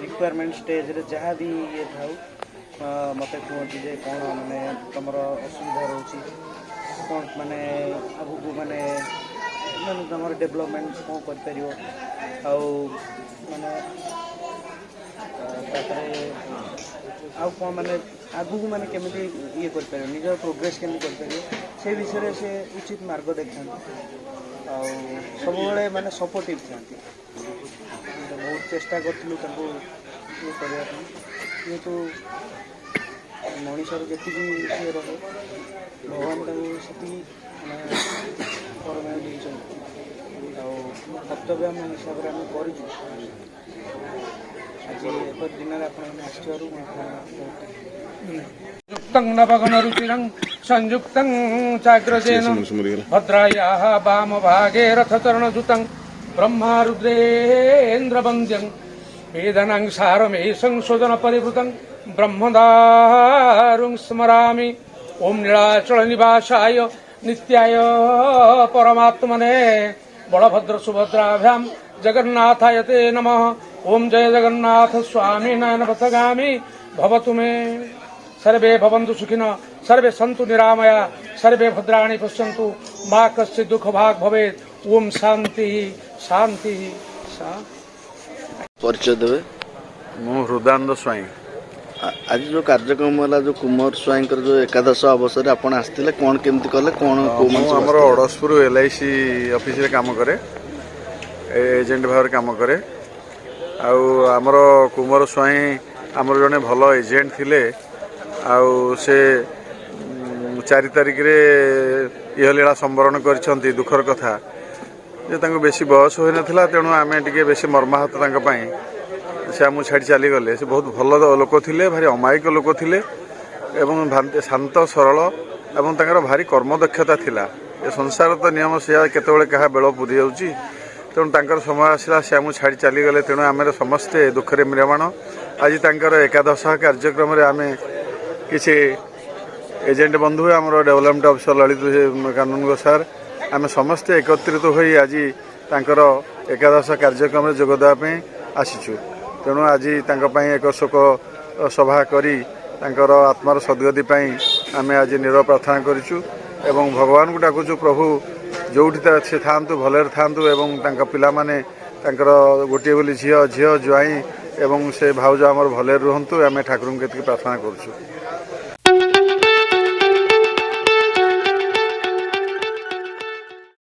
Requirement stage रे जहाँ भी ये था मत कहते जे कौन माने तुम असुविधा रोचे कौन माने आगू माने तुम डेवलपमेंट कौन कर माने कौन माने आगू माने केमिति ये कर निज प्रोग्रेस केमी कर से विषय से उचित मार्ग देखा सब माने सपोर्टिव था बहुत चेष्टा करूँ ये करने किंतु मनीषर जी ये रहे भगवान से परमेय कर्तव्य आम हिसाब से आम कर आज एक दिन युक्तं नवघन रुचिरं संयुक्तं चाग्रजेन भद्रायाः वामभागे रथचरणजुतं ब्रह्मारुद्रेन्द्रवन्द्यं वेदनं सारमेशं स्वजनपरिवृतं ब्रह्मदारुं स्मरामि ॐ नीलाचलनिवासाय नित्याय परमात्मने बलभद्र सुभद्राभ्यां जगन्नाथाय ते नमः। ओम जय जगन्नाथ स्वामी नयनपथगामी भवतु मे। सर्वे भवन्तु सुखिनः, सर्वे सन्तु निरामया, सर्वे भद्राणि पश्यन्तु, मा कश्चित् दुःख भाग भवेत्। ओम शांति शांति शांति। परिचय देवे। मु हृदानंद स्वाई। आज जो कार्यक्रम है जो कुमार स्वाई जो एकादश अवसर आप आसते कौन केमती कले कौन आमर अड़सपुर LIC ऑफिस रे काम करे, एजेंट भाव काम करे। आमर कुमार स्वाई आमर जड़े भल एजेंट थिले। से 4 तारिख रे इहलीला संवरण कर दुखर कथा जे बेसी बयस हो नाला, तेणु आम टे बेसी मर्माहत से आम छाड़ी चली गले। से बहुत भल लोक थे, भारी अमायिक लोक थे, शांत सरल एवं भारी कर्मदक्षता थिला। ए संसार तो नियम से केतबेले क्या बेल पूरी जाऊँगी, तेणु तांकर समय आसला से आम छाड़ी चली गले। तेणु आम समस्ते दुखरे म्रियमाण। आज तांकर एकादश कार्यक्रम आम किसी एजेंट बंधु आम डेवलपमेंट अफिसर ललित कानून सार आम समस्ते एकत्रित हो आज तांकर एकादश कार्यक्रम जोगदेवाई आसीचु। तेणु आज एक शोक सभा करी तांकर आत्मार सद्गति आम आज निर प्रार्थना करूँ एवं भगवान को डाकुचु प्रभु जोठी से थांतु भले थांतु एवं पिला माने गोटे बोली झील झील ज्वाई एवं से भाउज आमर भले रुहतु। आम ठाकुर के प्रार्थना करूँ।